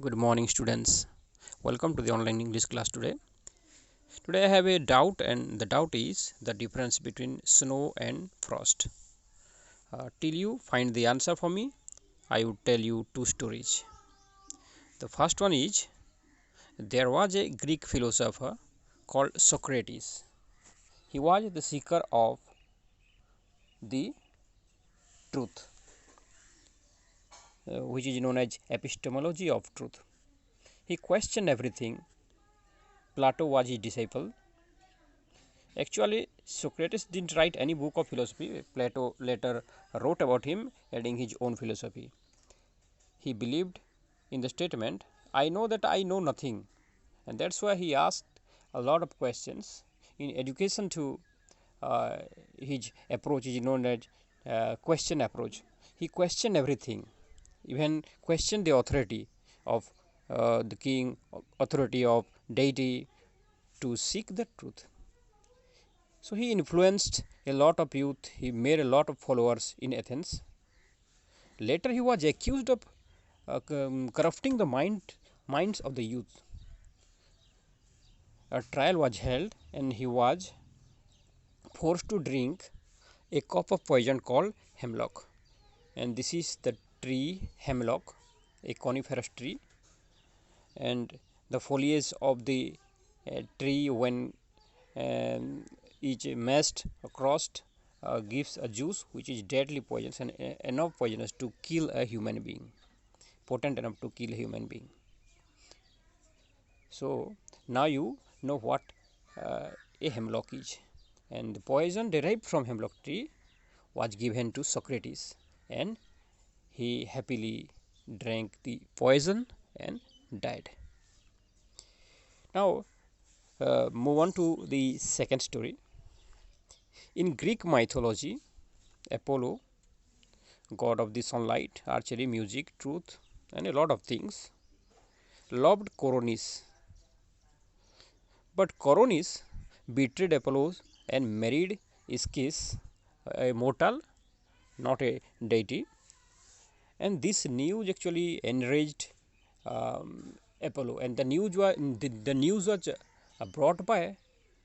Good morning, students. Welcome to the online English class today. Today I have a doubt, and the doubt is the difference between snow and frost. Till you find the answer for me, I would tell you two stories. The first one is there was a Greek philosopher called Socrates. He was the seeker of the truth, which is known as epistemology of truth. He questioned everything. Plato was his disciple. Actually, Socrates didn't write any book of philosophy. Plato later wrote about him, adding his own philosophy. He believed in the statement, I know that I know nothing. And that's why he asked a lot of questions. In education, too, his approach is known as question approach. He questioned everything, even questioned the authority of the king, authority of deity, to seek the truth. So he influenced a lot of youth. He made a lot of followers in Athens. Later, he was accused of corrupting the minds of the youth. A trial was held, and he was forced to drink a cup of poison called hemlock. And this is the tree hemlock, a coniferous tree, and the foliage of the tree, when is mashed across, gives a juice which is deadly poisonous and enough poisonous to kill a human being, potent enough to kill a human being. So now you know what a hemlock is, and the poison derived from hemlock tree was given to Socrates, and he happily drank the poison and died. Now move on to the second story. In Greek mythology, Apollo, god of the sunlight, archery, music, truth, and a lot of things, loved Coronis. But Coronis betrayed Apollo and married Ischys, a mortal, not a deity. And this news actually enraged Apollo, and the news was brought by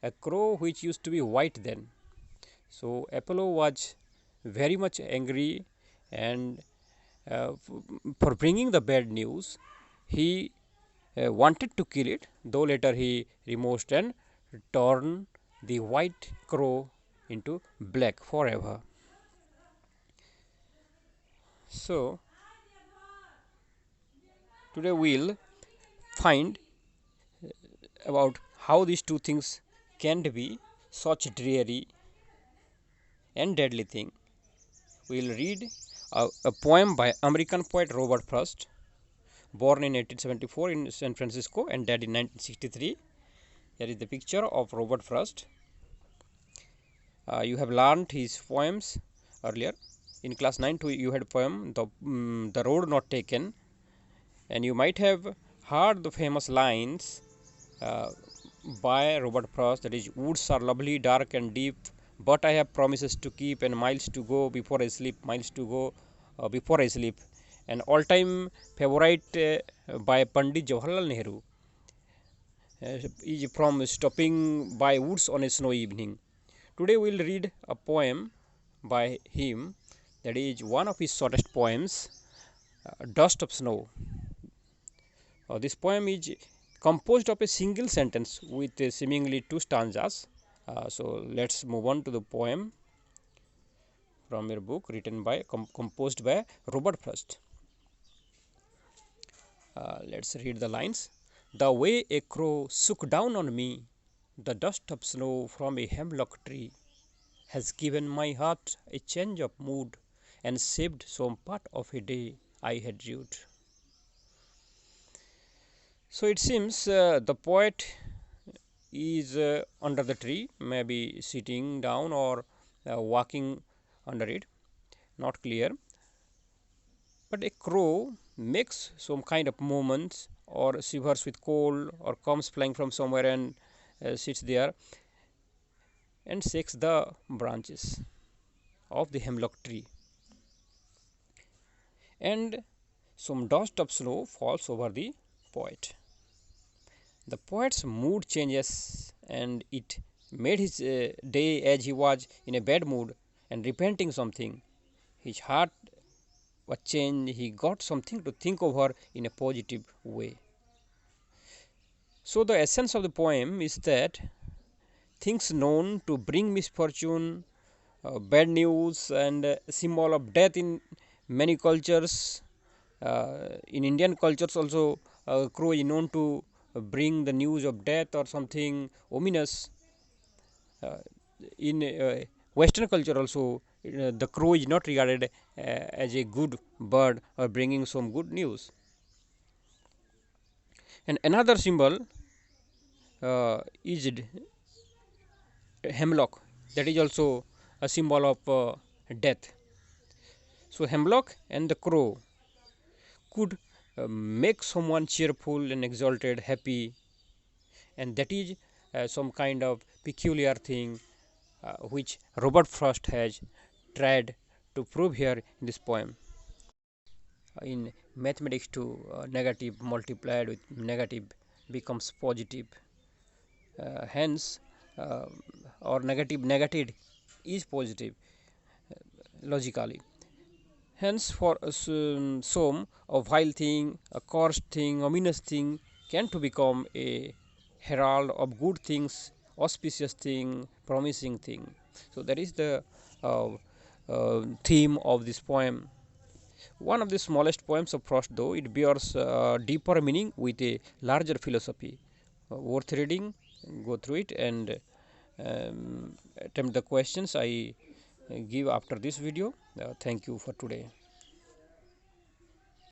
a crow which used to be white then. So Apollo was very much angry, and for bringing the bad news, he wanted to kill it, though later he removed and turned the white crow into black forever. So today we'll find about how these two things can be such dreary and deadly thing. We'll read a poem by American poet Robert Frost, born in 1874 in San Francisco and died in 1963. Here is the picture of Robert Frost. You have learned his poems earlier. In class 9 you had poem the Road Not Taken, and you might have heard the famous lines by Robert Frost, that is, woods are lovely, dark and deep, but I have promises to keep, and miles to go before I sleep, miles to go before I sleep. An all-time favorite by Pandit Jawaharlal Nehru is from Stopping by Woods on a Snowy Evening. Today we will read a poem by him, that is one of his shortest poems, Dust of Snow. This poem is composed of a single sentence with seemingly two stanzas. So let's move on to the poem from your book, written by composed by Robert Frost. Let's read the lines. The way a crow shook down on me, the dust of snow from a hemlock tree, has given my heart a change of mood and saved some part of a day I had rued. So it seems the poet is under the tree, maybe sitting down or walking under it, not clear. But a crow makes some kind of movements, or shivers with cold, or comes flying from somewhere and sits there and shakes the branches of the hemlock tree. And some dust of snow falls over the poet. The poet's mood changes, and it made his day as he was in a bad mood and repenting something. His heart was changed, he got something to think over in a positive way. So, the essence of the poem is that things known to bring misfortune, bad news, and symbol of death in many cultures. In Indian cultures also, crow is known to bring the news of death or something ominous. In Western culture also, the crow is not regarded as a good bird or bringing some good news. And another symbol is hemlock, that is also a symbol of death. So, hemlock and the crow could make someone cheerful and exalted, happy, and that is some kind of peculiar thing which Robert Frost has tried to prove here in this poem. In mathematics too, negative multiplied with negative becomes positive. Hence, uh, or negative negated is positive logically. Hence, for some, a vile thing, a cursed thing, ominous thing can to become a herald of good things, auspicious thing, promising thing. So, that is the theme of this poem. One of the smallest poems of Frost, though it bears deeper meaning with a larger philosophy. Worth reading, go through it and attempt the questions I give after this video. Thank you for today.